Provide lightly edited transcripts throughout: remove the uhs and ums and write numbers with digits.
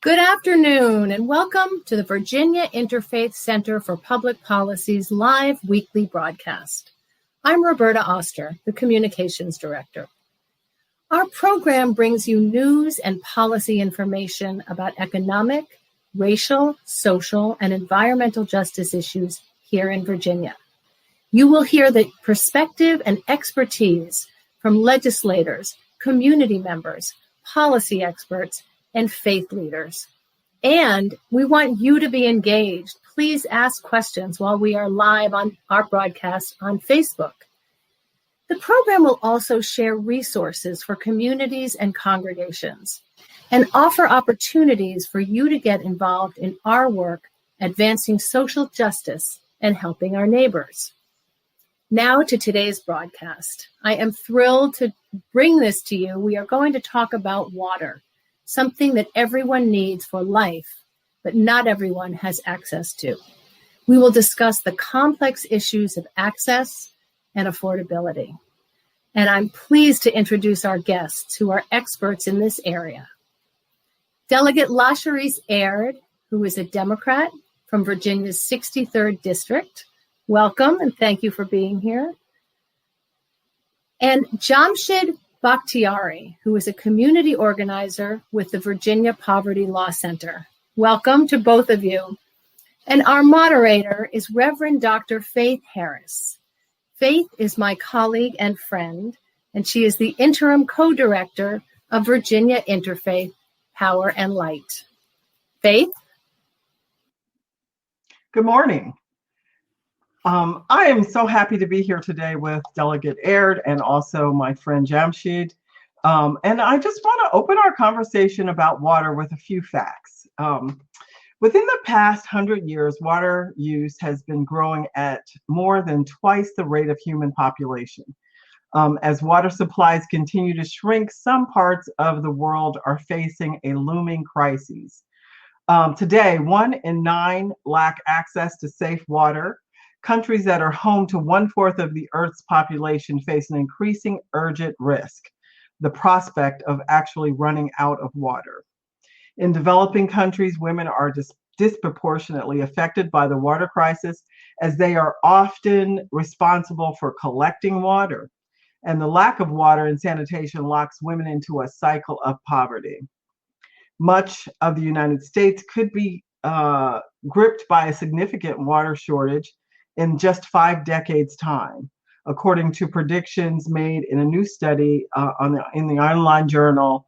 Good afternoon and welcome to the Virginia Interfaith Center for Public Policy's live weekly broadcast. I'm Roberta Oster, the Communications Director. Our program brings you news and policy information about economic, racial, social, and environmental justice issues here in Virginia. You will hear the perspective and expertise from legislators, community members, policy experts, and faith leaders. And we want you to be engaged. Please ask questions while we are live on our broadcast on Facebook. The program will also share resources for communities and congregations and offer opportunities for you to get involved in our work advancing social justice and helping our neighbors. Now to today's broadcast. I am thrilled to bring this to you. We are going to talk about water, something that everyone needs for life, but not everyone has access to. We will discuss the complex issues of access and affordability. And I'm pleased to introduce our guests who are experts in this area. Delegate LaCherice Aird, who is a Democrat from Virginia's 63rd District. Welcome and thank you for being here. And Jamshid Bakhtiari, who is a community organizer with the Virginia Poverty Law Center. Welcome to both of you. And our moderator is Reverend Dr. Faith Harris. Faith is my colleague and friend, and she is the interim co-director of Virginia Interfaith Power and Light. Faith? Good morning. I am so happy to be here today with Delegate Aird and also my friend Jamshid. And I just want to open our conversation about water with a few facts. Within the past 100 years, water use has been growing at more than twice the rate of human population. As water supplies continue to shrink, some parts of the world are facing a looming crisis. Today, 1 in 9 lack access to safe water. Countries that are home to 1/4 of the Earth's population face an increasing urgent risk, the prospect of actually running out of water. In developing countries, women are disproportionately affected by the water crisis as they are often responsible for collecting water. And the lack of water and sanitation locks women into a cycle of poverty. Much of the United States could be gripped by a significant water shortage in just 5 decades' time, according to predictions made in a new study in the online journal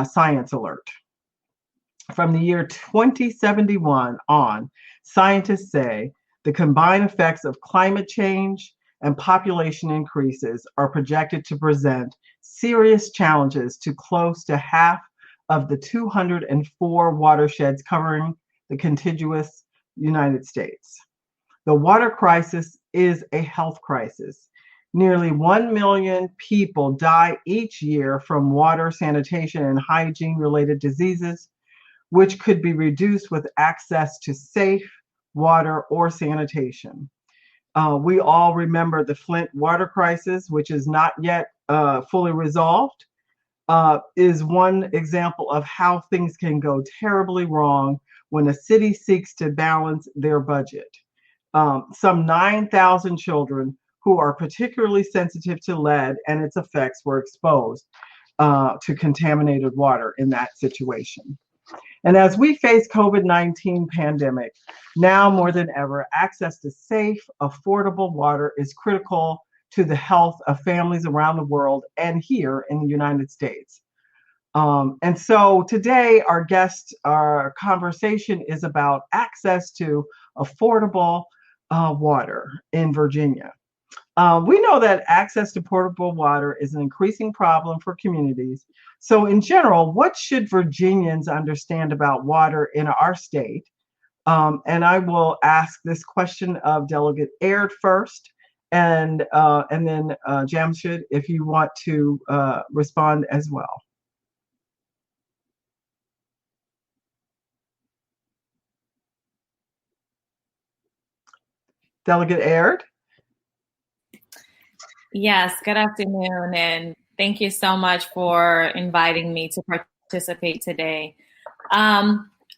Science Alert. From the year 2071 on, scientists say the combined effects of climate change and population increases are projected to present serious challenges to close to half of the 204 watersheds covering the contiguous United States. The water crisis is a health crisis. Nearly 1 million people die each year from water, sanitation, and hygiene-related diseases, which could be reduced with access to safe water or sanitation. We all remember the Flint water crisis, which is not yet fully resolved, is one example of how things can go terribly wrong when a city seeks to balance their budget. Some 9,000 children who are particularly sensitive to lead and its effects were exposed to contaminated water in that situation. And as we face COVID-19 pandemic, now more than ever, access to safe, affordable water is critical to the health of families around the world and here in the United States. And so today our conversation is about access to affordable water in Virginia. We know that access to potable water is an increasing problem for communities. So in general, what should Virginians understand about water in our state? And I will ask this question of Delegate Aird first, and then Jamshid, if you want to respond as well. Delegate Aird? Yes, good afternoon, and thank you so much for inviting me to participate today.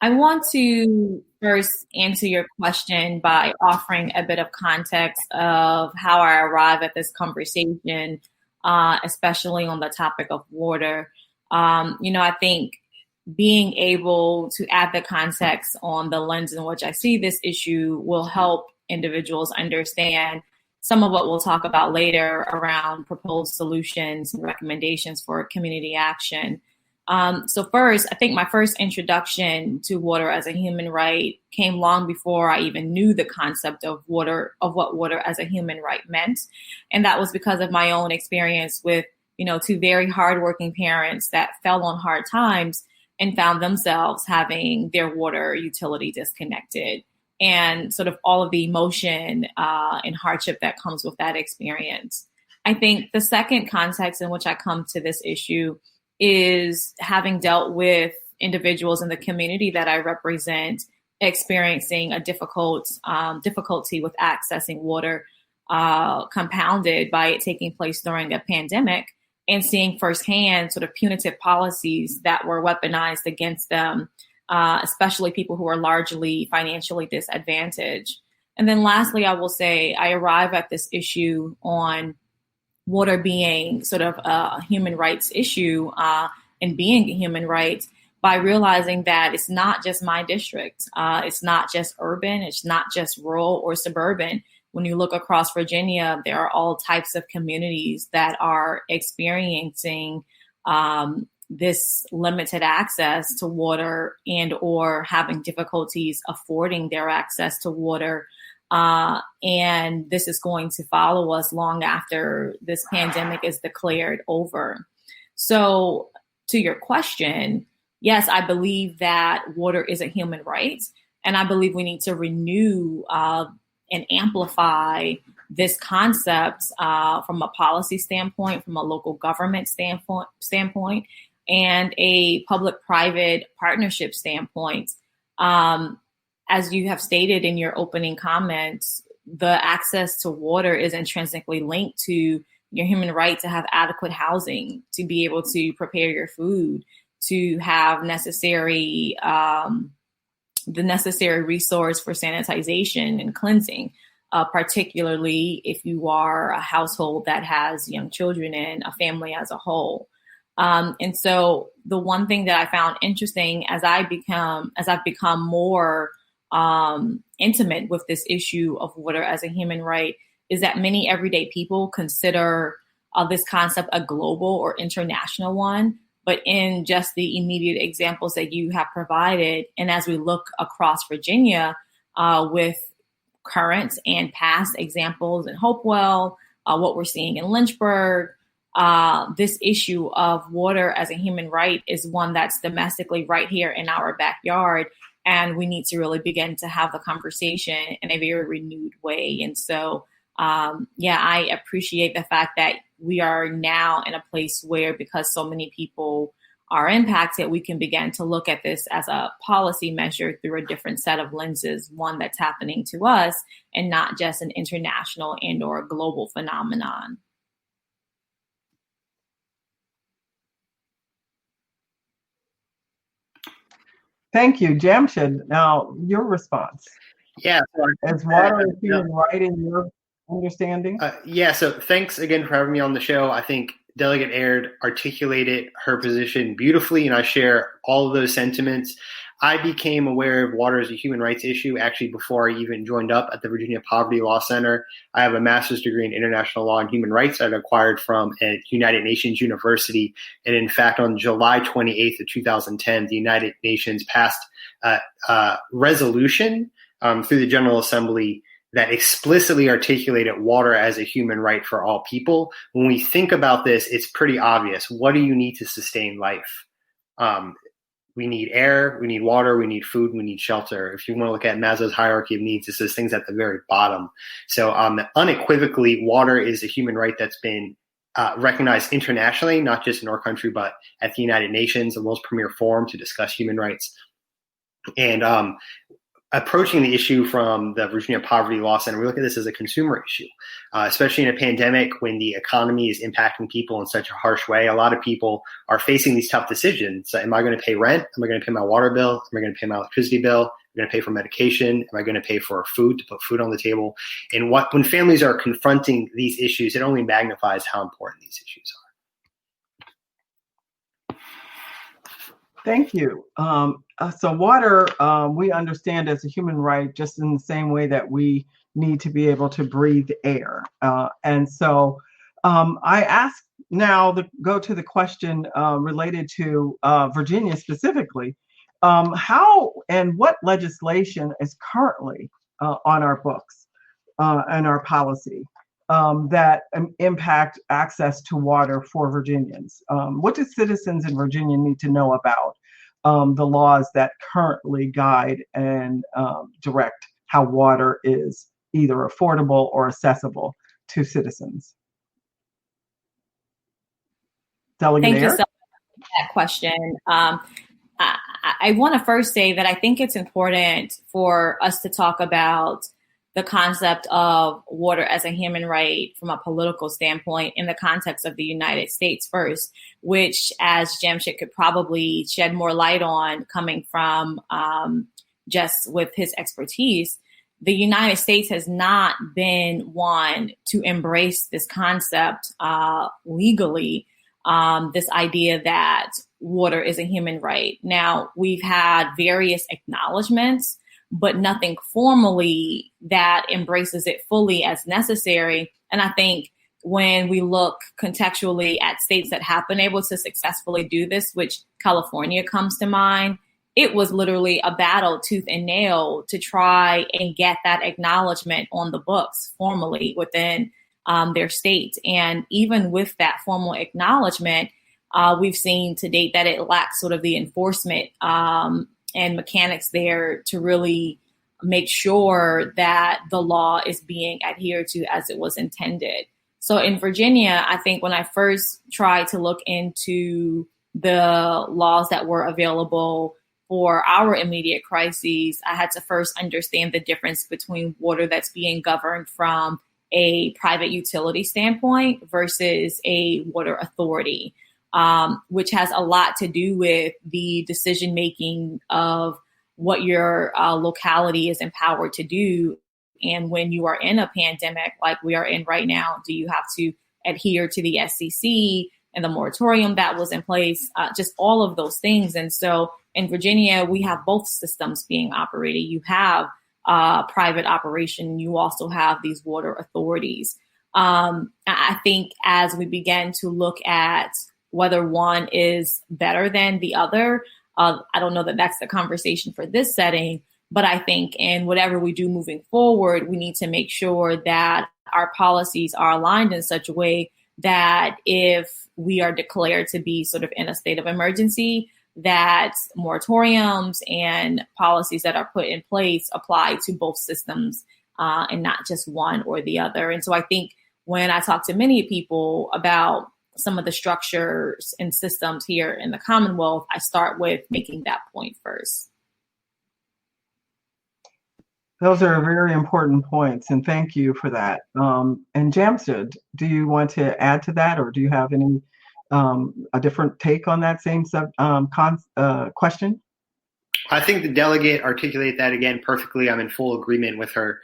I want to first answer your question by offering a bit of context of how I arrived at this conversation, especially on the topic of water. I think being able to add the context on the lens in which I see this issue will help individuals understand some of what we'll talk about later around proposed solutions and recommendations for community action. So first, I think my first introduction to water as a human right came long before I even knew the concept of water, of what water as a human right meant. And that was because of my own experience with, two very hardworking parents that fell on hard times and found themselves having their water utility disconnected, and sort of all of the emotion and hardship that comes with that experience. I think the second context in which I come to this issue is having dealt with individuals in the community that I represent experiencing a difficulty with accessing water, compounded by it taking place during a pandemic, and seeing firsthand sort of punitive policies that were weaponized against them, especially people who are largely financially disadvantaged. And then lastly, I will say I arrive at this issue on water being sort of a human rights issue and being a human right by realizing that it's not just my district. It's not just urban. It's not just rural or suburban. When you look across Virginia, there are all types of communities that are experiencing this limited access to water and or having difficulties affording their access to water. And this is going to follow us long after this pandemic is declared over. So to your question, yes, I believe that water is a human right. And I believe we need to renew and amplify this concept from a policy standpoint, from a local government standpoint, and a public-private partnership standpoint. As you have stated in your opening comments, the access to water is intrinsically linked to your human right to have adequate housing, to be able to prepare your food, to have the necessary resource for sanitization and cleansing, particularly if you are a household that has young children and a family as a whole. And so the one thing that I found interesting as I've become more intimate with this issue of water as a human right is that many everyday people consider this concept a global or international one. But in just the immediate examples that you have provided, and as we look across Virginia with current and past examples in Hopewell, what we're seeing in Lynchburg, this issue of water as a human right is one that's domestically right here in our backyard. And we need to really begin to have the conversation in a very renewed way. And so, I appreciate the fact that we are now in a place where, because so many people are impacted, we can begin to look at this as a policy measure through a different set of lenses, one that's happening to us and not just an international and or global phenomenon. Thank you, Jamshed. Now, your response. Yeah. Is water a human right in your understanding? So thanks again for having me on the show. I think Delegate Aird articulated her position beautifully, and I share all of those sentiments. I became aware of water as a human rights issue actually before I even joined up at the Virginia Poverty Law Center. I have a master's degree in international law and human rights that I acquired from a United Nations university. And in fact, on July 28th of 2010, the United Nations passed a resolution through the General Assembly that explicitly articulated water as a human right for all people. When we think about this, it's pretty obvious. What do you need to sustain life? We need air, we need water, we need food, we need shelter. If you want to look at Maslow's hierarchy of needs, it says things at the very bottom. So unequivocally, water is a human right that's been recognized internationally, not just in our country, but at the United Nations, the world's premier forum to discuss human rights. And approaching the issue from the Virginia Poverty Law Center, we look at this as a consumer issue, especially in a pandemic when the economy is impacting people in such a harsh way. A lot of people are facing these tough decisions. So am I going to pay rent? Am I going to pay my water bill? Am I going to pay my electricity bill? Am I going to pay for medication? Am I going to pay for food, to put food on the table? And when families are confronting these issues, it only magnifies how important these issues are. Thank you. So water, we understand as a human right, just in the same way that we need to be able to breathe air. And so I ask now, go to the question related to Virginia specifically. How and what legislation is currently on our books and our policy that impact access to water for Virginians? What do citizens in Virginia need to know about the laws that currently guide and direct how water is either affordable or accessible to citizens? Delegate Thank you Aird? so much for that question. I want to first say that I think it's important for us to talk about the concept of water as a human right from a political standpoint in the context of the United States first, which, as Jamshid could probably shed more light on coming from just with his expertise, the United States has not been one to embrace this concept legally, this idea that water is a human right. Now, we've had various acknowledgments, but nothing formally that embraces it fully as necessary. And I think when we look contextually at states that have been able to successfully do this, which California comes to mind, it was literally a battle tooth and nail to try and get that acknowledgement on the books formally within their state. And even with that formal acknowledgement, we've seen to date that it lacks sort of the enforcement and mechanics there to really make sure that the law is being adhered to as it was intended. So in Virginia, I think when I first tried to look into the laws that were available for our immediate crises, I had to first understand the difference between water that's being governed from a private utility standpoint versus a water authority. Which has a lot to do with the decision making of what your locality is empowered to do. And when you are in a pandemic like we are in right now, do you have to adhere to the SCC and the moratorium that was in place, just all of those things. And so in Virginia, we have both systems being operated. You have private operation. You also have these water authorities. I think as we begin to look at whether one is better than the other, I don't know that that's the conversation for this setting, but I think in whatever we do moving forward, we need to make sure that our policies are aligned in such a way that if we are declared to be sort of in a state of emergency, that moratoriums and policies that are put in place apply to both systems and not just one or the other. And so I think when I talk to many people about some of the structures and systems here in the Commonwealth, I start with making that point first. Those are very important points, and thank you for that. And Jamshid, do you want to add to that, or do you have any a different take on that same question? I think the delegate articulated that again perfectly. I'm in full agreement with her.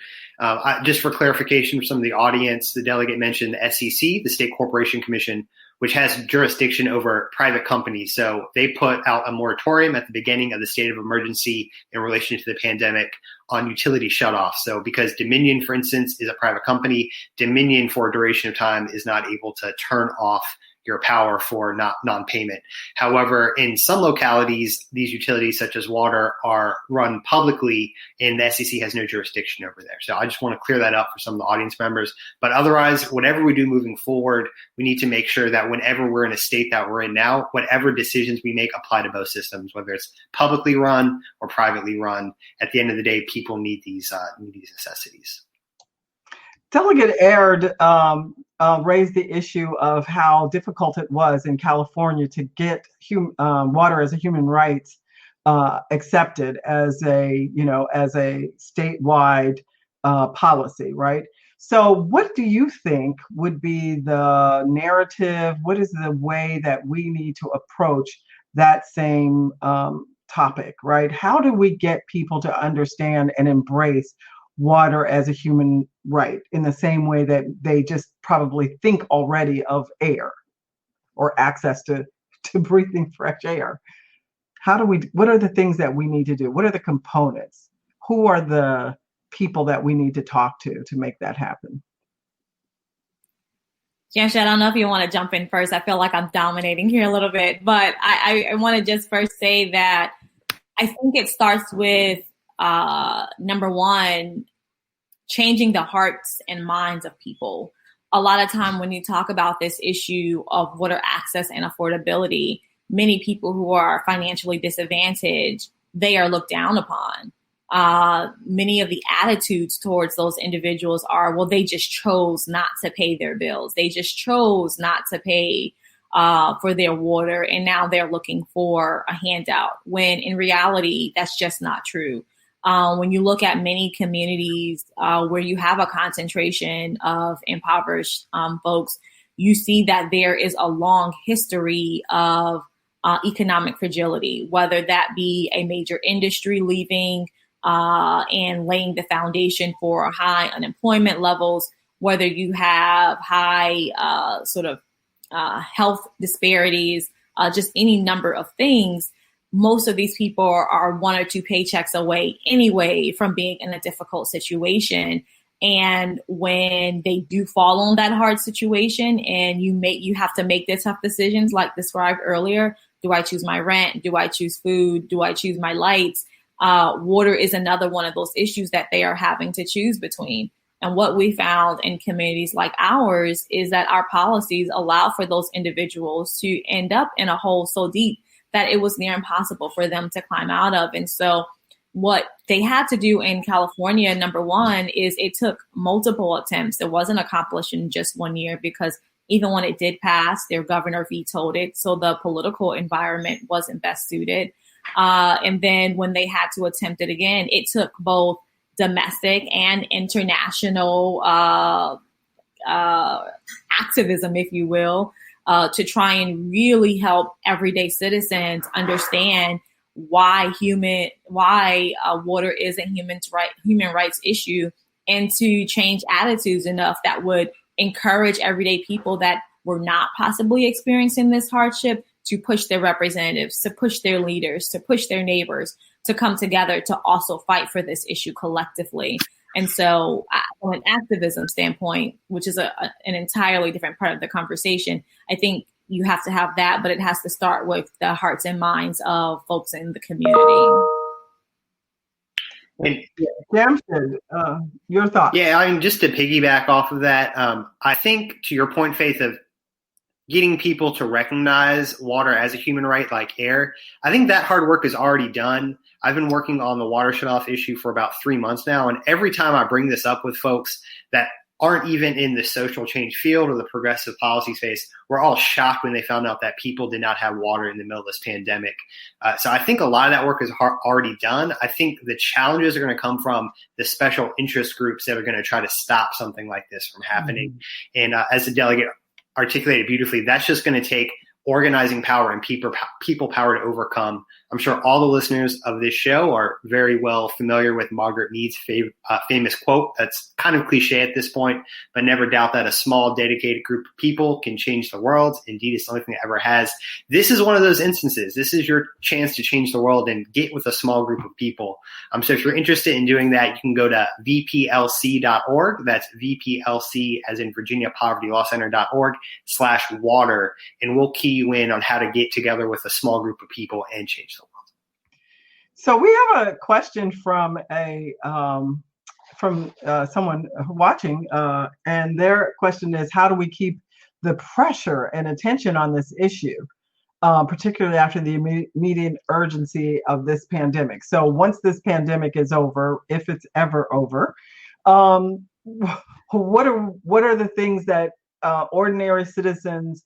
Just for clarification for some of the audience, the delegate mentioned the SEC, the State Corporation Commission, which has jurisdiction over private companies. So they put out a moratorium at the beginning of the state of emergency in relation to the pandemic on utility shutoffs. So because Dominion, for instance, is a private company, Dominion for a duration of time is not able to turn off your power for non-payment. However, in some localities, these utilities such as water are run publicly and the SEC has no jurisdiction over there. So I just want to clear that up for some of the audience members. But otherwise, whatever we do moving forward, we need to make sure that whenever we're in a state that we're in now, whatever decisions we make apply to both systems, whether it's publicly run or privately run. At the end of the day, people need these necessities. Delegate Aird raised the issue of how difficult it was in California to get water as a human right accepted as a statewide policy, right? So what do you think would be the narrative? What is the way that we need to approach that same topic, right? How do we get people to understand and embrace water as a human right in the same way that they just probably think already of air or access to breathing fresh air? What are the things that we need to do? What are the components? Who are the people that we need to talk to make that happen? Jamshed, I don't know if you want to jump in first. I feel like I'm dominating here a little bit, but I want to just first say that I think it starts with, number one, changing the hearts and minds of people. A lot of time when you talk about this issue of water access and affordability, many people who are financially disadvantaged, they are looked down upon. Many of the attitudes towards those individuals are, well, they just chose not to pay their bills. They just chose not to pay for their water, and now they're looking for a handout, when in reality, that's just not true. When you look at many communities where you have a concentration of impoverished folks, you see that there is a long history of economic fragility, whether that be a major industry leaving and laying the foundation for high unemployment levels, whether you have high health disparities, just any number of things. Most of these people are one or two paychecks away anyway from being in a difficult situation. And when they do fall on that hard situation and you have to make the tough decisions like described earlier, do I choose my rent? Do I choose food? Do I choose my lights? Water is another one of those issues that they are having to choose between. And what we found in communities like ours is that our policies allow for those individuals to end up in a hole so deep that it was near impossible for them to climb out of. And so what they had to do in California, number one, is it took multiple attempts. It wasn't accomplished in just 1 year, because even when it did pass, their governor vetoed it. So the political environment wasn't best suited. And then when they had to attempt it again, it took both domestic and international activism, if you will, to try and really help everyday citizens understand why water is a human rights issue, and to change attitudes enough that would encourage everyday people that were not possibly experiencing this hardship to push their representatives, to push their leaders, to push their neighbors, to come together to also fight for this issue collectively. And so from an activism standpoint, which is an entirely different part of the conversation, I think you have to have that, but it has to start with the hearts and minds of folks in the community. And Jamshed, your thoughts? Yeah, I mean, just to piggyback off of that, I think to your point, Faith, of getting people to recognize water as a human right like air, I think that hard work is already done. I've been working on the water shutoff issue for about 3 months now, and every time I bring this up with folks that aren't even in the social change field or the progressive policy space, we're all shocked when they found out that people did not have water in the middle of this pandemic. So I think a lot of that work is already done. I think the challenges are going to come from the special interest groups that are going to try to stop something like this from happening. Mm-hmm. And as the delegate articulated beautifully, that's just going to take organizing power and people power to overcome. I'm sure all the listeners of this show are very well familiar with Margaret Mead's famous quote. That's kind of cliche at this point, but never doubt that a small, dedicated group of people can change the world. Indeed, it's the only thing that ever has. This is one of those instances. This is your chance to change the world and get with a small group of people. So if you're interested in doing that, you can go to vplc.org. That's VPLC as in Virginia Poverty Law Center.org/water. And we'll key you in on how to get together with a small group of people and change the world. So we have a question from someone watching, and their question is, how do we keep the pressure and attention on this issue, particularly after the immediate urgency of this pandemic? So once this pandemic is over, if it's ever over, what are the things that ordinary citizens,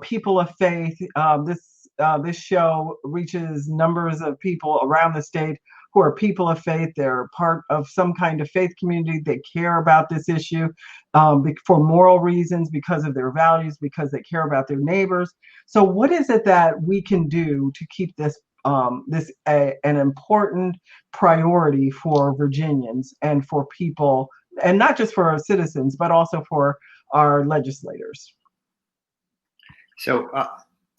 people of faith, this this show reaches numbers of people around the state who are people of faith. They're part of some kind of faith community. They care about this issue for moral reasons, because of their values, because they care about their neighbors. So what is it that we can do to keep this an important priority for Virginians and for people, and not just for our citizens, but also for our legislators? So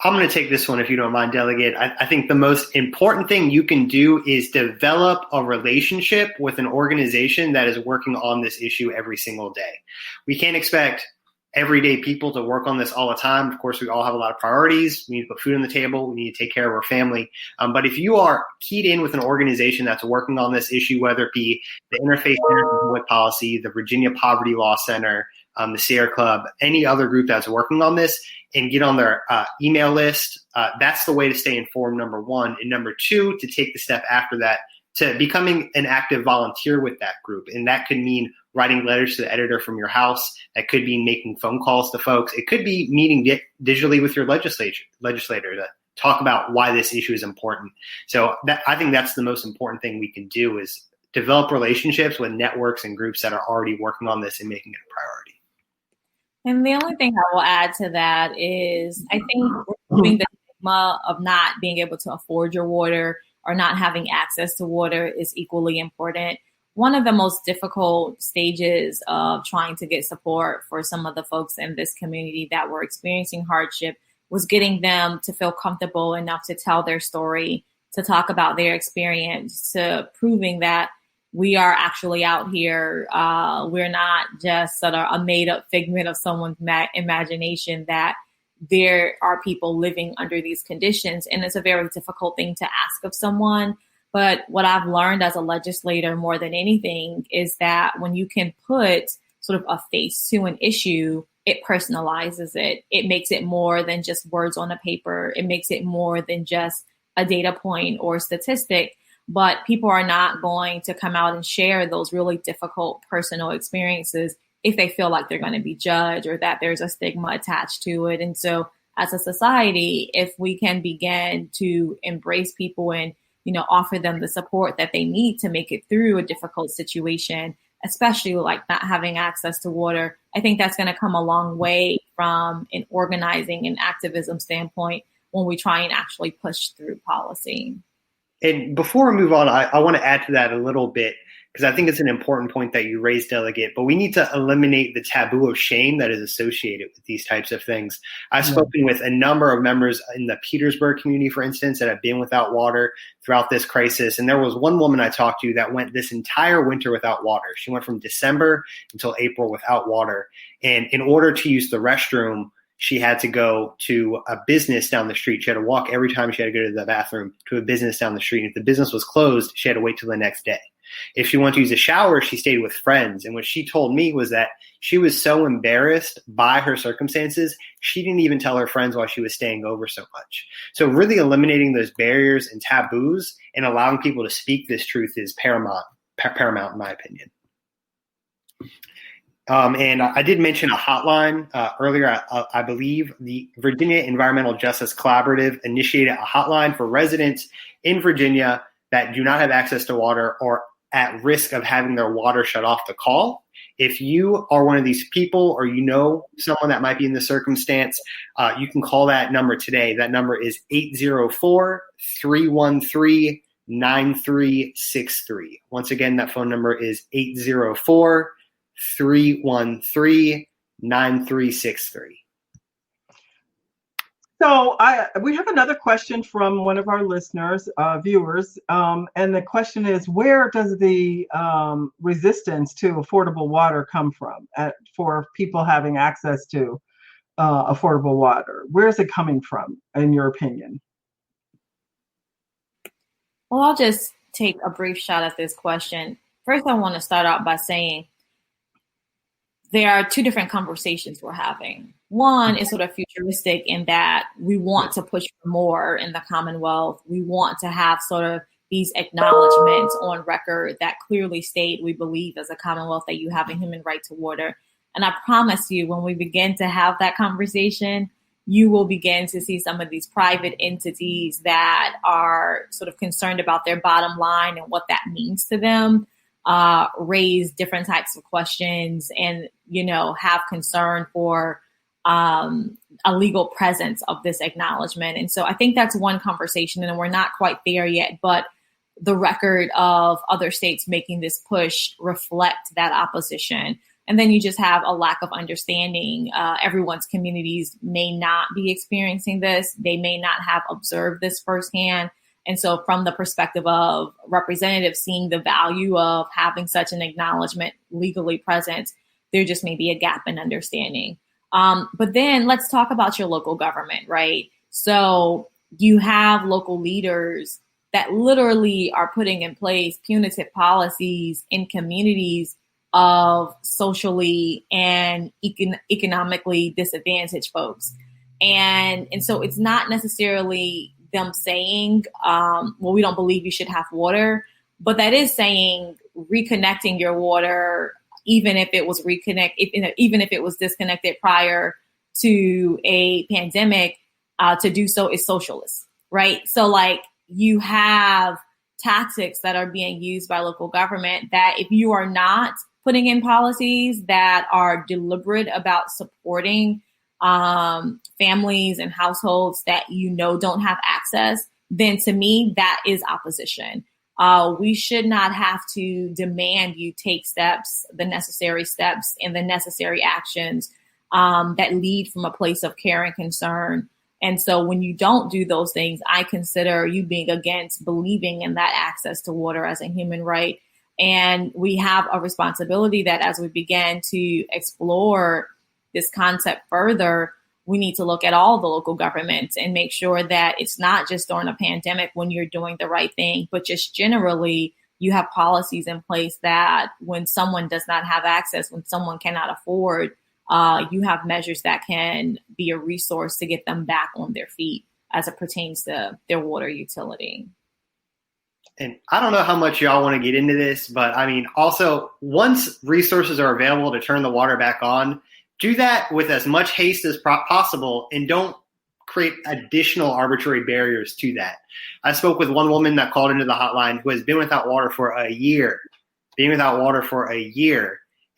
I'm going to take this one, if you don't mind, Delegate. I think the most important thing you can do is develop a relationship with an organization that is working on this issue every single day. We can't expect everyday people to work on this all the time. Of course, we all have a lot of priorities. We need to put food on the table. We need to take care of our family. But if you are keyed in with an organization that's working on this issue, whether it be the Interfaith Center for Public Policy, the Virginia Poverty Law Center, the Sierra Club, any other group that's working on this, and get on their email list, that's the way to stay informed, number one. And number two, to take the step after that to becoming an active volunteer with that group. And that could mean writing letters to the editor from your house. That could be making phone calls to folks. It could be meeting digitally with your legislator to talk about why this issue is important. So I think that's the most important thing we can do, is develop relationships with networks and groups that are already working on this and making it a priority. And the only thing I will add to that is I think removing the stigma of not being able to afford your water or not having access to water is equally important. One of the most difficult stages of trying to get support for some of the folks in this community that were experiencing hardship was getting them to feel comfortable enough to tell their story, to talk about their experience, to proving that we are actually out here. We're not just sort of a made up figment of someone's imagination, that there are people living under these conditions. And it's a very difficult thing to ask of someone. But what I've learned as a legislator more than anything is that when you can put sort of a face to an issue, it personalizes it. It makes it more than just words on a paper. It makes it more than just a data point or statistic. But people are not going to come out and share those really difficult personal experiences if they feel like they're going to be judged or that there's a stigma attached to it. And so as a society, if we can begin to embrace people and, offer them the support that they need to make it through a difficult situation, especially like not having access to water, I think that's going to come a long way from an organizing and activism standpoint when we try and actually push through policy. And before we move on, I want to add to that a little bit, because I think it's an important point that you raised, Delegate, but we need to eliminate the taboo of shame that is associated with these types of things. I've spoken with a number of members in the Petersburg community, for instance, that have been without water throughout this crisis. And there was one woman I talked to that went this entire winter without water. She went from December until April without water. And in order to use the restroom, she had to go to a business down the street. She had to walk every time she had to go to the bathroom to a business down the street. And if the business was closed, she had to wait till the next day. If she wanted to use a shower, she stayed with friends. And what she told me was that she was so embarrassed by her circumstances, she didn't even tell her friends why she was staying over so much. So really eliminating those barriers and taboos and allowing people to speak this truth is paramount in my opinion. And I did mention a hotline earlier. I believe the Virginia Environmental Justice Collaborative initiated a hotline for residents in Virginia that do not have access to water or at risk of having their water shut off to call. If you are one of these people or someone that might be in this circumstance, you can call that number today. That number is 804-313-9363. Once again, that phone number is 804-313-9363. So we have another question from one of our listeners, viewers, and the question is, where does the resistance to affordable water come from for people having access to affordable water? Where is it coming from, in your opinion? Well, I'll just take a brief shot at this question. First, I want to start out by saying there are two different conversations we're having. One is sort of futuristic in that we want to push for more in the Commonwealth. We want to have sort of these acknowledgments on record that clearly state we believe as a Commonwealth that you have a human right to water. And I promise you, when we begin to have that conversation, you will begin to see some of these private entities that are sort of concerned about their bottom line and what that means to them, raise different types of questions and, have concern for a legal presence of this acknowledgement. And so I think that's one conversation, and we're not quite there yet, but the record of other states making this push reflect that opposition. And then you just have a lack of understanding. Everyone's communities may not be experiencing this. They may not have observed this firsthand. And so from the perspective of representatives seeing the value of having such an acknowledgement legally present, there just may be a gap in understanding. But then let's talk about your local government, right? So you have local leaders that literally are putting in place punitive policies in communities of socially and economically disadvantaged folks. And so it's not necessarily them saying, well, we don't believe you should have water, but that is saying reconnecting your water, even if it was even if it was disconnected prior to a pandemic, to do so is socialist, right? So like you have tactics that are being used by local government that if you are not putting in policies that are deliberate about supporting families and households that don't have access, then to me, that is opposition. We should not have to demand you take the necessary steps and the necessary actions that lead from a place of care and concern. And so when you don't do those things, I consider you being against believing in that access to water as a human right. And we have a responsibility that as we begin to explore this concept further, we need to look at all the local governments and make sure that it's not just during a pandemic when you're doing the right thing, but just generally you have policies in place that when someone does not have access, when someone cannot afford, you have measures that can be a resource to get them back on their feet as it pertains to their water utility. And I don't know how much y'all want to get into this, but I mean, also, once resources are available to turn the water back on, do that with as much haste as possible and don't create additional arbitrary barriers to that. I spoke with one woman that called into the hotline who has been without water for a year.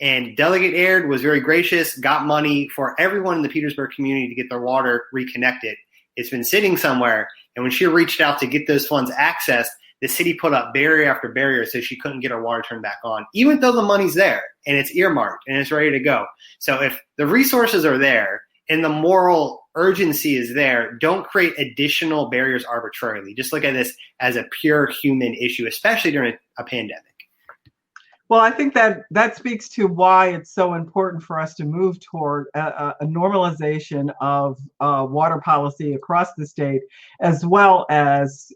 And Delegate Aird was very gracious, got money for everyone in the Petersburg community to get their water reconnected. It's been sitting somewhere. And when she reached out to get those funds accessed, the city put up barrier after barrier so she couldn't get her water turned back on, even though the money's there and it's earmarked and it's ready to go. So if the resources are there and the moral urgency is there, don't create additional barriers arbitrarily. Just look at this as a pure human issue, especially during a pandemic. Well, I think that speaks to why it's so important for us to move toward a normalization of water policy across the state, as well as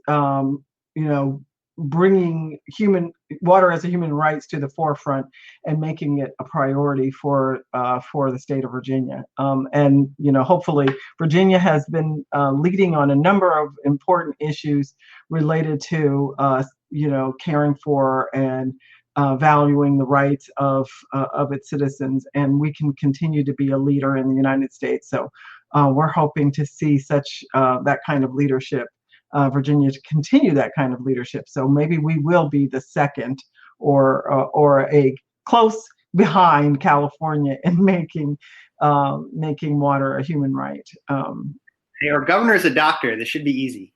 bringing water as a human rights to the forefront and making it a priority for the state of Virginia. And hopefully Virginia has been leading on a number of important issues related to caring for and valuing the rights of its citizens, and we can continue to be a leader in the United States. So we're hoping to see such that kind of leadership, Virginia to continue that kind of leadership. So maybe we will be the second or a close behind California in making water a human right. Our governor is a doctor. This should be easy.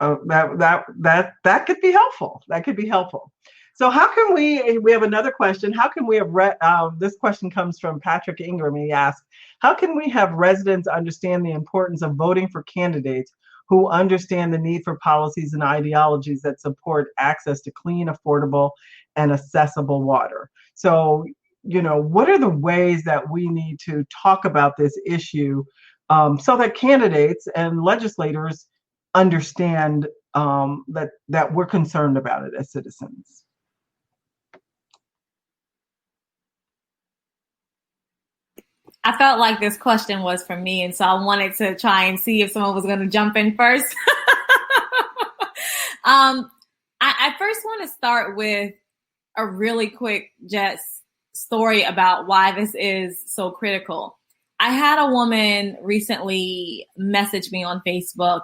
That could be helpful. That could be helpful. So how can we have another question. How can we have, this question comes from Patrick Ingram. He asks, how can we have residents understand the importance of voting for candidates who understand the need for policies and ideologies that support access to clean, affordable, and accessible water? So, what are the ways that we need to talk about this issue so that candidates and legislators understand that we're concerned about it as citizens? I felt like this question was for me, and so I wanted to try and see if someone was going to jump in first. I first want to start with a really quick just story about why this is so critical. I had a woman recently message me on Facebook,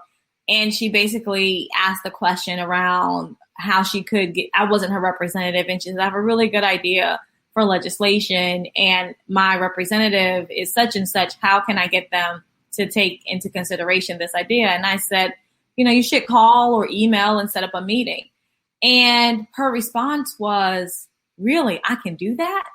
and she basically asked the question around how she could get, I wasn't her representative, and she said, I have a really good idea for legislation, and my representative is such and such. How can I get them to take into consideration this idea? And I said, you should call or email and set up a meeting. And her response was, really, I can do that?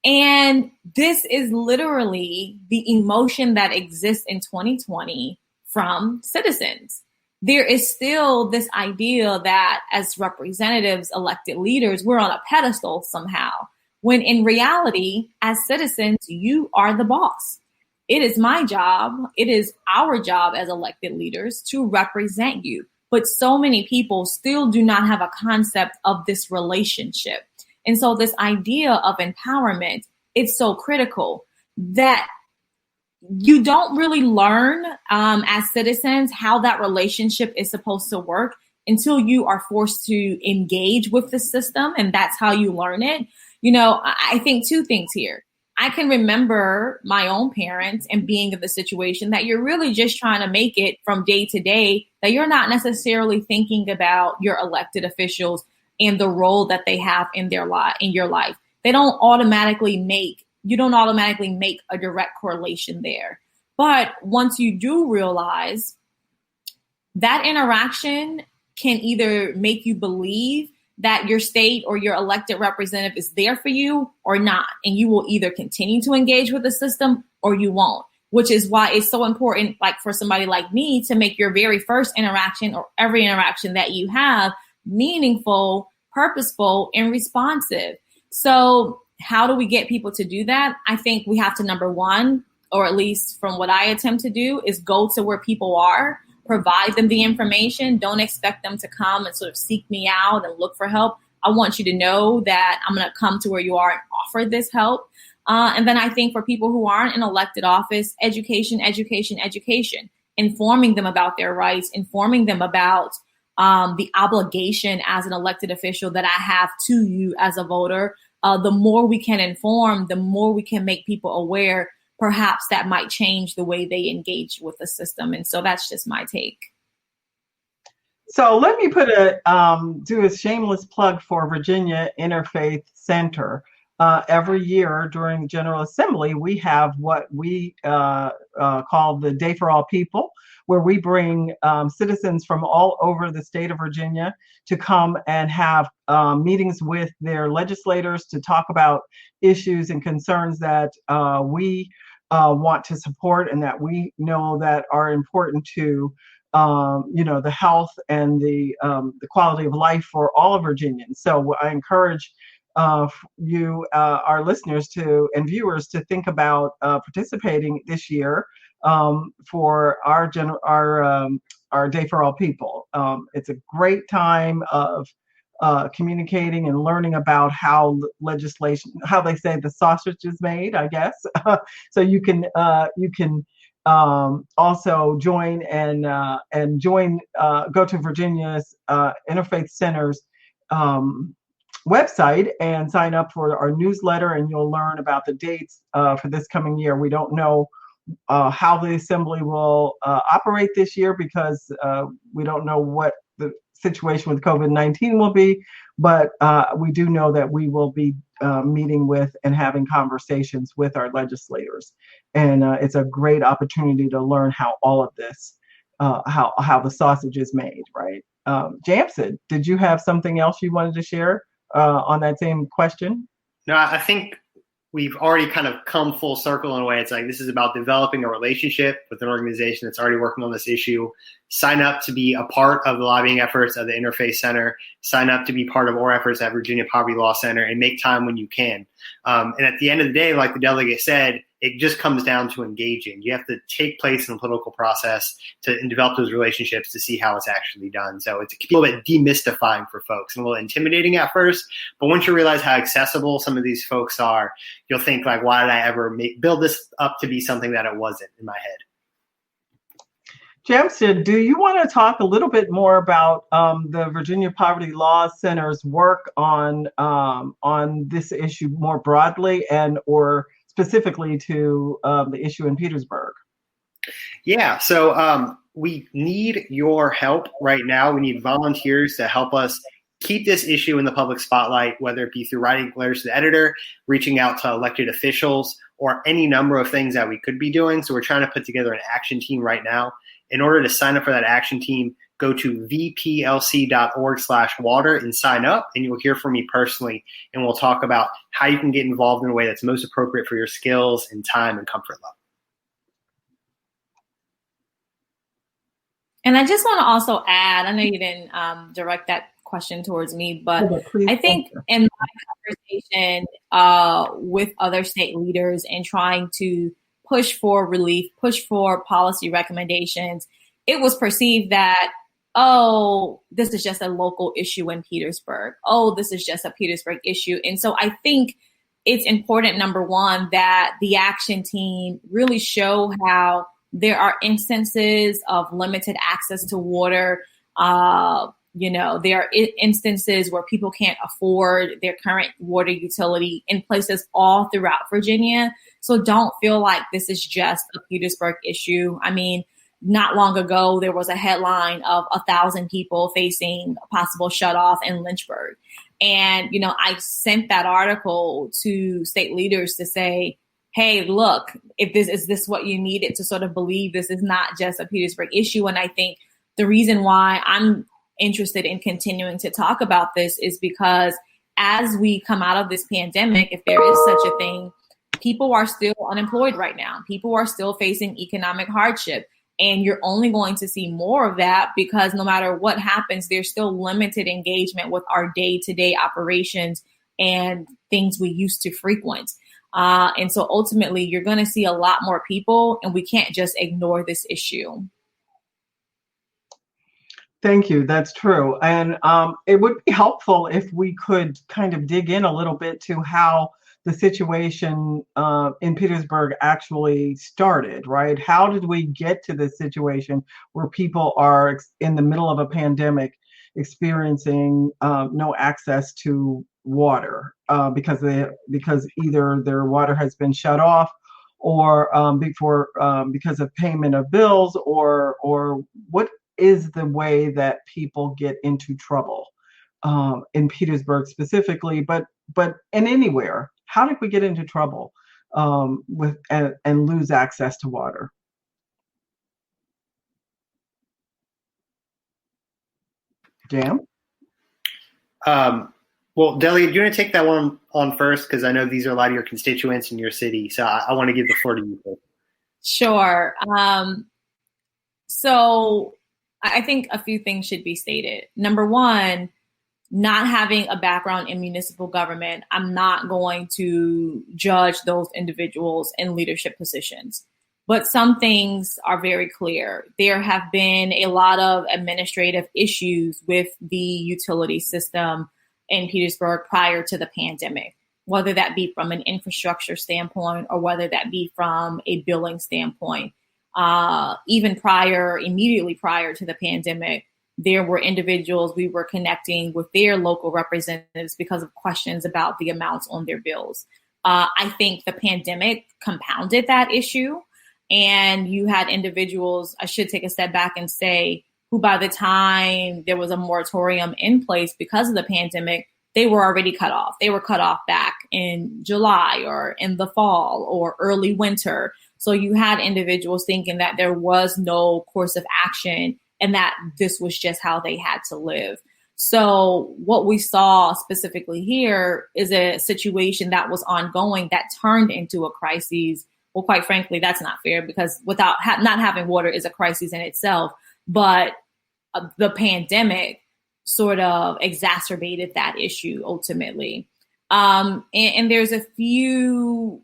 And this is literally the emotion that exists in 2020 from citizens. There is still this idea that as representatives, elected leaders, we're on a pedestal somehow, when in reality, as citizens, you are the boss. It is my job, it is our job as elected leaders to represent you. But so many people still do not have a concept of this relationship. And so this idea of empowerment, it's so critical that you don't really learn as citizens how that relationship is supposed to work until you are forced to engage with the system. And that's how you learn it. I think two things here. I can remember my own parents and being in the situation that you're really just trying to make it from day to day, that you're not necessarily thinking about your elected officials and the role that they have in your life. You don't automatically make a direct correlation there. But once you do realize that interaction can either make you believe that your state or your elected representative is there for you or not. And you will either continue to engage with the system or you won't, which is why it's so important, like for somebody like me, to make your very first interaction or every interaction that you have meaningful, purposeful, and responsive. So how do we get people to do that? I think we have to, number one, or at least from what I attempt to do, is go to where people are, provide them the information. Don't expect them to come and sort of seek me out and look for help. I want you to know that I'm going to come to where you are and offer this help. And then I think for people who aren't in elected office, education, informing them about their rights, informing them about the obligation as an elected official that I have to you as a voter. The more we can inform, the more we can make people aware. Perhaps that might change the way they engage with the system. And so that's just my take. So let me do a shameless plug for Virginia Interfaith Center. Every year during General Assembly, we have what we call the Day for All People, where we bring citizens from all over the state of Virginia to come and have meetings with their legislators to talk about issues and concerns that we want to support and that we know that are important to the health and the quality of life for all of Virginians. So I encourage you, our listeners and viewers, to think about participating this year for our Day for All People. It's a great time of communicating and learning about how legislation, how they say the sausage is made, I guess. So you can also join and go to Virginia's Interfaith Center's website and sign up for our newsletter, and you'll learn about the dates for this coming year. We don't know how the assembly will operate this year because we don't know what the situation with COVID-19 will be, but we do know that we will be meeting with and having conversations with our legislators. And it's a great opportunity to learn how all of this, how the sausage is made, right? Jamsid, did you have something else you wanted to share on that same question? No, I think we've already kind of come full circle in a way. It's like, this is about developing a relationship with an organization that's already working on this issue. Sign up to be a part of the lobbying efforts of the Interfaith Center. Sign up to be part of our efforts at Virginia Poverty Law Center, and make time when you can. And at the end of the day, like the delegate said, it just comes down to engaging. You have to take place in the political process and develop those relationships to see how it's actually done. So it's a little bit demystifying for folks and a little intimidating at first. But once you realize how accessible some of these folks are, you'll think, like, why did I ever build this up to be something that it wasn't in my head? Jamsid, do you want to talk a little bit more about the Virginia Poverty Law Center's work on this issue more broadly, and or specifically to the issue in Petersburg? Yeah, so we need your help right now. We need volunteers to help us keep this issue in the public spotlight, whether it be through writing letters to the editor, reaching out to elected officials, or any number of things that we could be doing. So we're trying to put together an action team right now. In order to sign up for that action team, go to vplc.org/water and sign up, and you'll hear from me personally, and we'll talk about how you can get involved in a way that's most appropriate for your skills and time and comfort level. And I just want to also add, I know you didn't direct that question towards me, but I think in my conversation with other state leaders and trying to push for relief, push for policy recommendations, it was perceived that, oh, this is just a local issue in Petersburg. Oh, this is just a Petersburg issue. And so I think it's important, number one, that the action team really show how there are instances of limited access to water. There are instances where people can't afford their current water utility in places all throughout Virginia. So don't feel like this is just a Petersburg issue. I mean, not long ago, there was a headline of 1,000 people facing a possible shutoff in Lynchburg. And, I sent that article to state leaders to say, hey, look, is this what you needed to sort of believe this is not just a Petersburg issue? And I think the reason why I'm interested in continuing to talk about this is because as we come out of this pandemic, if there is such a thing, people are still unemployed right now. People are still facing economic hardship. And you're only going to see more of that because no matter what happens, there's still limited engagement with our day-to-day operations and things we used to frequent. And so ultimately, you're going to see a lot more people, and we can't just ignore this issue. Thank you. That's true. And it would be helpful if we could kind of dig in a little bit to how the situation in Petersburg actually started, right? How did we get to this situation where people are in the middle of a pandemic experiencing no access to water because either their water has been shut off or because of payment of bills or what is the way that people get into trouble in Petersburg specifically, but in anywhere? How did we get into trouble with and lose access to water? Jam? Well, Delia, do you want to take that one on first? Because I know these are a lot of your constituents in your city. So I want to give the floor to you first. Sure. So I think a few things should be stated. Number one, not having a background in municipal government, I'm not going to judge those individuals in leadership positions. But some things are very clear. There have been a lot of administrative issues with the utility system in Petersburg prior to the pandemic, whether that be from an infrastructure standpoint or whether that be from a billing standpoint. Even immediately prior to the pandemic, there were individuals we were connecting with their local representatives because of questions about the amounts on their bills. I think the pandemic compounded that issue. And you had individuals, I should take a step back and say, who by the time there was a moratorium in place because of the pandemic, they were already cut off. They were cut off back in July or in the fall or early winter. So you had individuals thinking that there was no course of action and that this was just how they had to live. So what we saw specifically here is a situation that was ongoing that turned into a crisis. Well, quite frankly, that's not fair because without not having water is a crisis in itself. But the pandemic sort of exacerbated that issue ultimately. And there's a few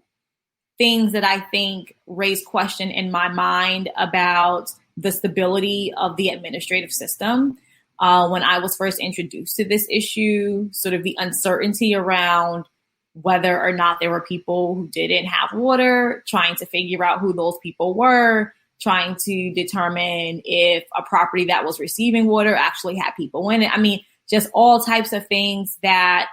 things that I think raise question in my mind about the stability of the administrative system. When I was first introduced to this issue, sort of the uncertainty around whether or not there were people who didn't have water, trying to figure out who those people were, trying to determine if a property that was receiving water actually had people in it. I mean, just all types of things that,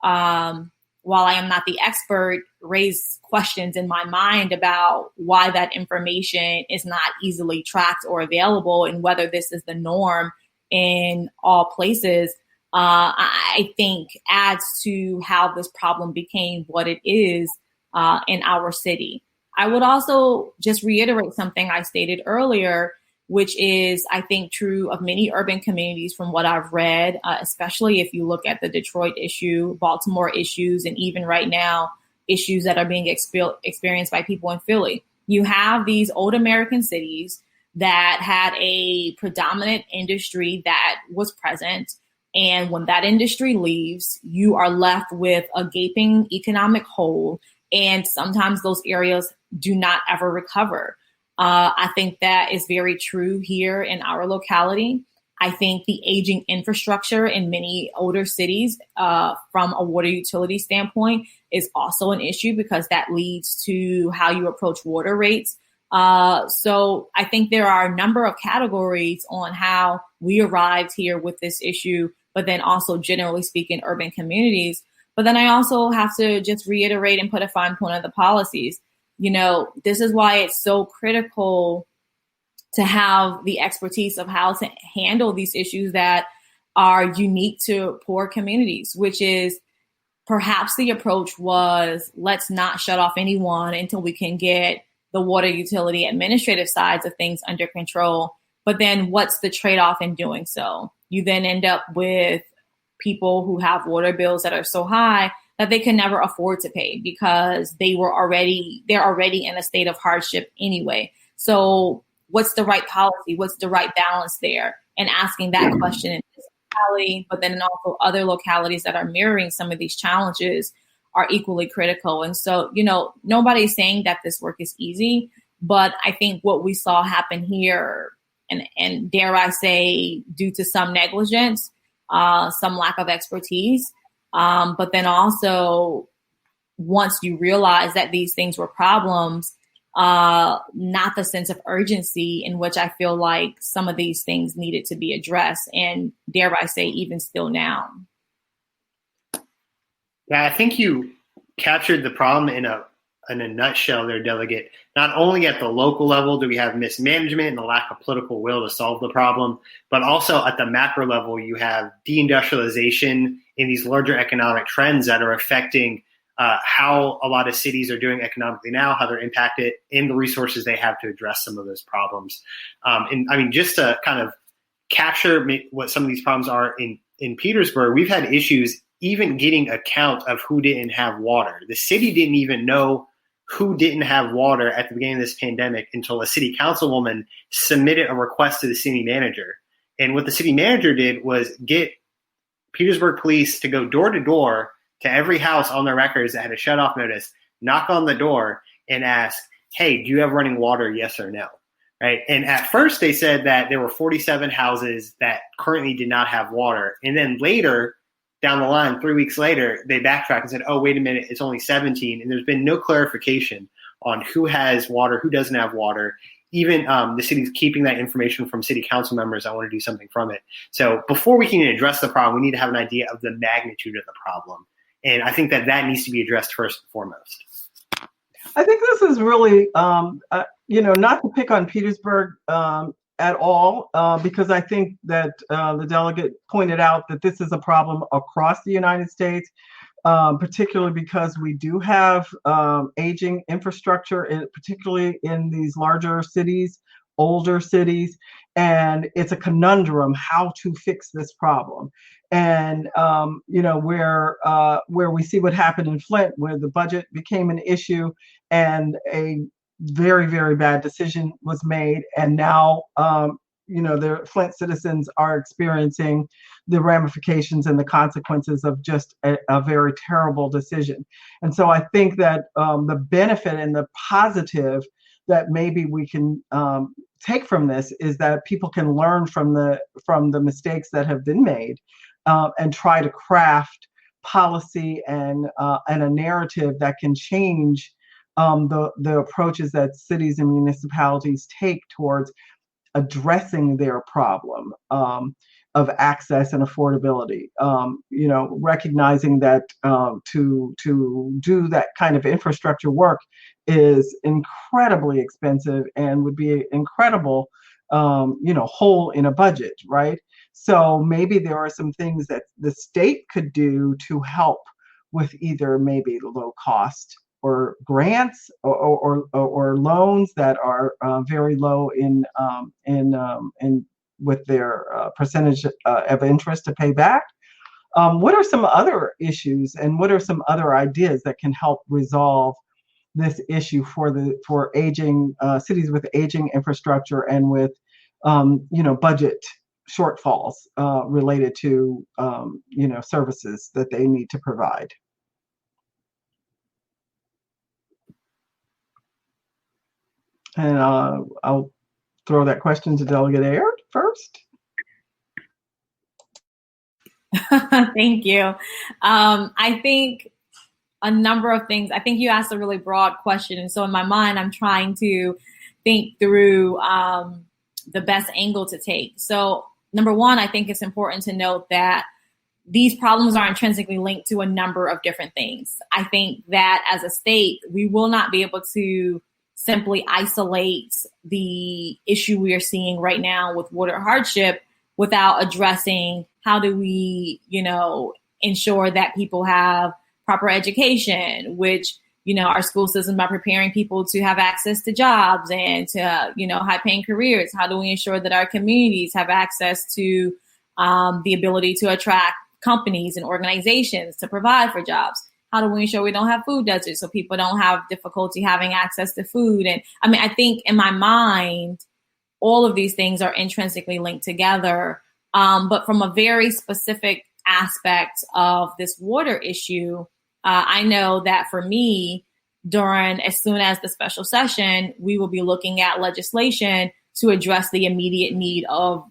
while I am not the expert, raise questions in my mind about why that information is not easily tracked or available, and whether this is the norm in all places. I think adds to how this problem became what it is in our city. I would also just reiterate something I stated earlier, which is, I think, true of many urban communities from what I've read, especially if you look at the Detroit issue, Baltimore issues, and even right now, issues that are being experienced by people in Philly. You have these old American cities that had a predominant industry that was present. And when that industry leaves, you are left with a gaping economic hole. And sometimes those areas do not ever recover. I think that is very true here in our locality. I think the aging infrastructure in many older cities from a water utility standpoint is also an issue, because that leads to how you approach water rates. So I think there are a number of categories on how we arrived here with this issue, but then also generally speaking, urban communities. But then I also have to just reiterate and put a fine point on the policies. You know, this is why it's so critical to have the expertise of how to handle these issues that are unique to poor communities, which is perhaps the approach was, let's not shut off anyone until we can get the water utility administrative sides of things under control. But then what's the trade-off in doing so? You then end up with people who have water bills that are so high that they can never afford to pay, because they're already in a state of hardship anyway. So what's the right policy? What's the right balance there? And asking that question in this locality, but then also other localities that are mirroring some of these challenges are equally critical. And so, you know, nobody's saying that this work is easy, but I think what we saw happen here, and dare I say, due to some negligence, some lack of expertise, but then also once you realize that these things were problems, not the sense of urgency in which I feel like some of these things needed to be addressed, and dare I say, even still now. Yeah, I think you captured the problem in a nutshell there, Delegate. Not only at the local level do we have mismanagement and a lack of political will to solve the problem, but also at the macro level, you have deindustrialization in these larger economic trends that are affecting how a lot of cities are doing economically now, how they're impacted, and the resources they have to address some of those problems. And I mean, just to kind of capture what some of these problems are in Petersburg, we've had issues even getting a count of who didn't have water. The city didn't even know who didn't have water at the beginning of this pandemic until a city councilwoman submitted a request to the city manager. And what the city manager did was get Petersburg police to go door to door to every house on their records that had a shut-off notice, knock on the door and ask, hey, do you have running water, yes or no? Right? And at first they said that there were 47 houses that currently did not have water. And then later, down the line, 3 weeks later, they backtracked and said, oh, wait a minute, it's only 17. And there's been no clarification on who has water, who doesn't have water. Even the city's keeping that information from city council members. I want to do something from it. So before we can even address the problem, we need to have an idea of the magnitude of the problem. And I think that needs to be addressed first and foremost. I think this is really, not to pick on Petersburg at all, because I think that the delegate pointed out that this is a problem across the United States, particularly because we do have aging infrastructure, particularly in these larger cities, older cities, and it's a conundrum how to fix this problem. And where we see what happened in Flint, where the budget became an issue and a very, very bad decision was made, and now the Flint citizens are experiencing the ramifications and the consequences of just a very terrible decision. And so I think that the benefit and the positive that maybe we can take from this is that people can learn from the mistakes that have been made, and try to craft policy and a narrative that can change the approaches that cities and municipalities take towards addressing their problem. of access and affordability. Recognizing that to do that kind of infrastructure work is incredibly expensive and would be incredible, hole in a budget, right? So maybe there are some things that the state could do to help with either maybe low cost or grants or loans that are very low in with their percentage of interest to pay back. What are some other issues and what are some other ideas that can help resolve this issue for aging cities with aging infrastructure and with budget shortfalls related to services that they need to provide? And I'll throw that question to Delegate Aird first. Thank you. I think a number of things. I think you asked a really broad question. And so in my mind, I'm trying to think through the best angle to take. So number one, I think it's important to note that these problems are intrinsically linked to a number of different things. I think that as a state, we will not be able to simply isolate the issue we are seeing right now with water hardship without addressing how do we, ensure that people have proper education, which, our school systems are preparing people to have access to jobs and to, high paying careers. How do we ensure that our communities have access to the ability to attract companies and organizations to provide for jobs? How do we ensure we don't have food deserts so people don't have difficulty having access to food? And I think in my mind, all of these things are intrinsically linked together. But from a very specific aspect of this water issue, I know that for me, as soon as the special session, we will be looking at legislation to address the immediate need of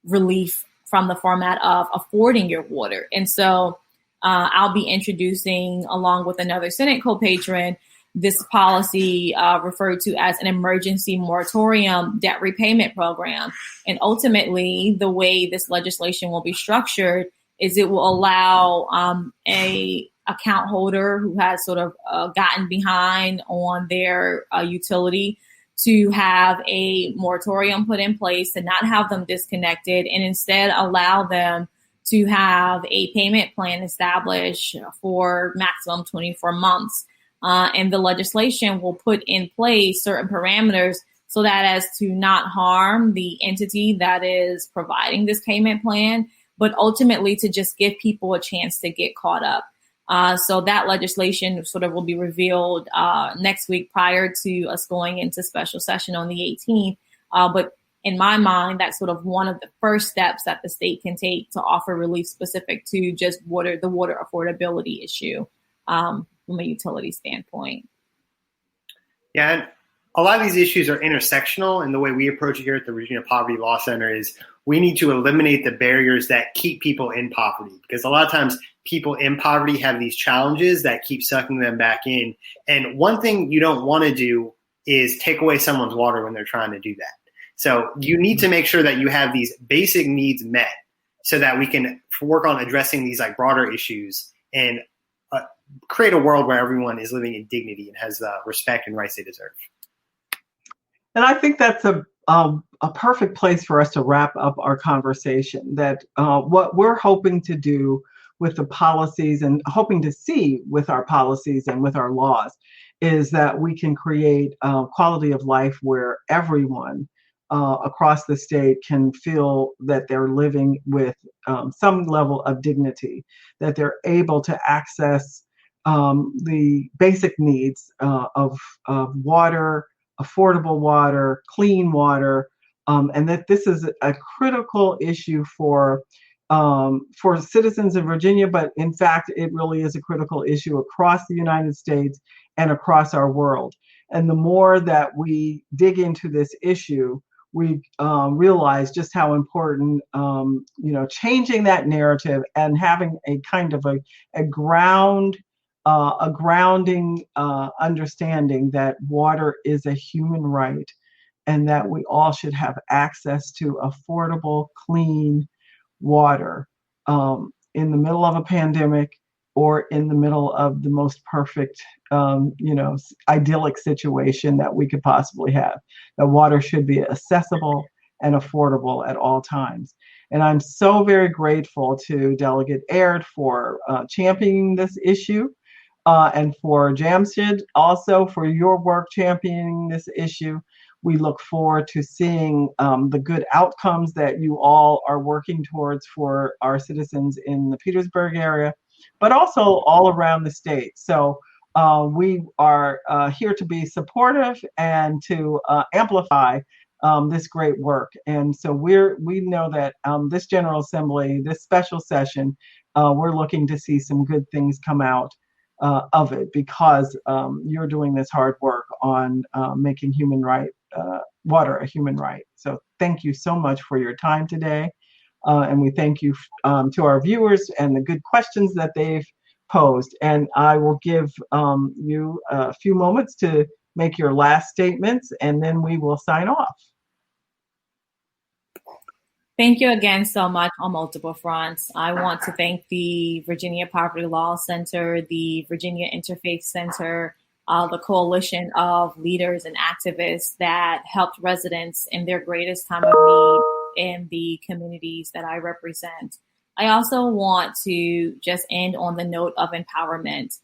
relief from the format of affording your water. And so I'll be introducing, along with another Senate co-patron, this policy referred to as an emergency moratorium debt repayment program. And ultimately, the way this legislation will be structured is it will allow a account holder who has sort of gotten behind on their utility to have a moratorium put in place, to not have them disconnected, and instead allow them to have a payment plan established for maximum 24 months. And the legislation will put in place certain parameters so that as to not harm the entity that is providing this payment plan, but ultimately to just give people a chance to get caught up. So that legislation sort of will be revealed next week prior to us going into special session on the 18th. But in my mind, that's sort of one of the first steps that the state can take to offer relief specific to just the water affordability issue from a utility standpoint. Yeah, and a lot of these issues are intersectional, and the way we approach it here at the Virginia Poverty Law Center is we need to eliminate the barriers that keep people in poverty, because a lot of times people in poverty have these challenges that keep sucking them back in. And one thing you don't want to do is take away someone's water when they're trying to do that. So you need to make sure that you have these basic needs met so that we can work on addressing these like broader issues and create a world where everyone is living in dignity and has the respect and rights they deserve. And I think that's a perfect place for us to wrap up our conversation, that what we're hoping to do with the policies and hoping to see with our policies and with our laws is that we can create quality of life where everyone across the state can feel that they're living with some level of dignity, that they're able to access the basic needs of water, affordable water, clean water, and that this is a critical issue for citizens in Virginia, but in fact, it really is a critical issue across the United States and across our world. And the more that we dig into this issue, we realize just how important, changing that narrative and having a kind of a grounding understanding that water is a human right and that we all should have access to affordable, clean, water in the middle of a pandemic or in the middle of the most perfect, idyllic situation that we could possibly have. That water should be accessible and affordable at all times. And I'm so very grateful to Delegate Aird for championing this issue, and for Jamshid also for your work championing this issue. We look forward to seeing the good outcomes that you all are working towards for our citizens in the Petersburg area, but also all around the state. So we are here to be supportive and to amplify this great work. And so we know that this General Assembly, this special session, we're looking to see some good things come out of it, because you're doing this hard work on making water a human right. So thank you so much for your time today. And we thank you to our viewers and the good questions that they've posed. And I will give you a few moments to make your last statements, and then we will sign off. Thank you again so much on multiple fronts. I want to thank the Virginia Poverty Law Center, the Virginia Interfaith Center, the coalition of leaders and activists that helped residents in their greatest time of need in the communities that I represent. I also want to just end on the note of empowerment.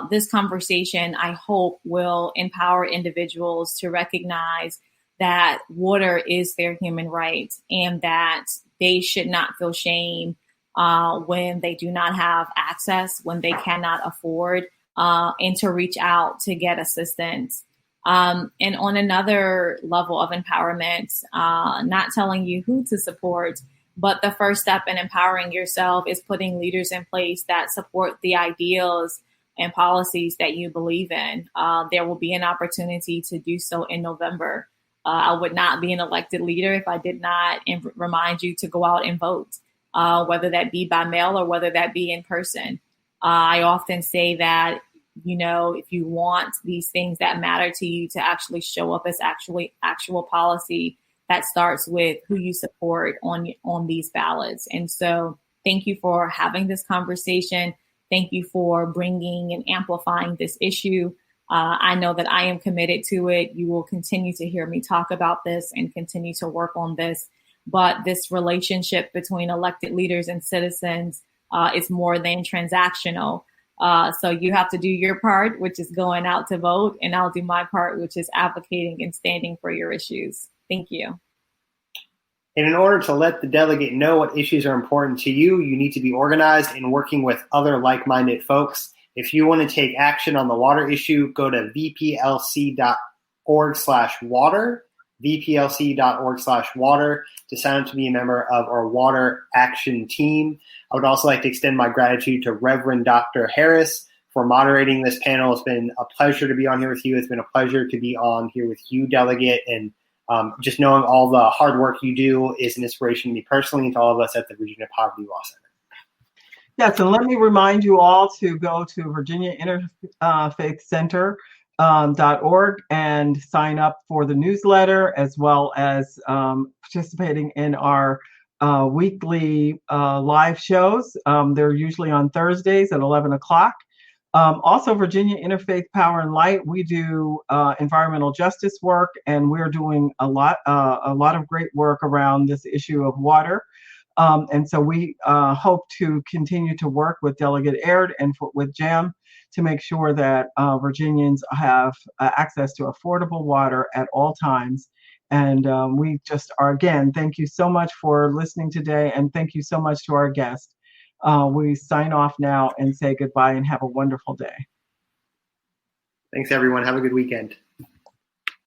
This conversation, I hope, will empower individuals to recognize that water is their human right and that they should not feel shame when they do not have access, when they cannot afford, and to reach out to get assistance. And on another level of empowerment, not telling you who to support, but the first step in empowering yourself is putting leaders in place that support the ideals and policies that you believe in. There will be an opportunity to do so in November. I would not be an elected leader if I did not remind you to go out and vote, whether that be by mail or whether that be in person. I often say that, if you want these things that matter to you to actually show up as actual policy, that starts with who you support on these ballots. And so thank you for having this conversation. Thank you for bringing and amplifying this issue. I know that I am committed to it. You will continue to hear me talk about this and continue to work on this. But this relationship between elected leaders and citizens is more than transactional. So you have to do your part, which is going out to vote, and I'll do my part, which is advocating and standing for your issues. Thank you. And in order to let the delegate know what issues are important to you, you need to be organized and working with other like-minded folks. If you want to take action on the water issue, go to vplc.org/water, vplc.org/water to sign up to be a member of our water action team. I would also like to extend my gratitude to Reverend Dr. Harris for moderating this panel. It's been a pleasure to be on here with you. It's been a pleasure to be on here with you, Delegate, and just knowing all the hard work you do is an inspiration to me personally and to all of us at the Virginia Poverty Law Center. Yes, and let me remind you all to go to Virginia Interfaith Center.org and sign up for the newsletter, as well as participating in our weekly live shows. They're usually on Thursdays at 11 o'clock. Also, Virginia Interfaith Power and Light, we do environmental justice work, and we're doing a lot of great work around this issue of water. And so we hope to continue to work with Delegate Aird and with JAM to make sure that Virginians have access to affordable water at all times. And we just are, again, thank you so much for listening today, and thank you so much to our guest. We sign off now and say goodbye and have a wonderful day. Thanks, everyone. Have a good weekend.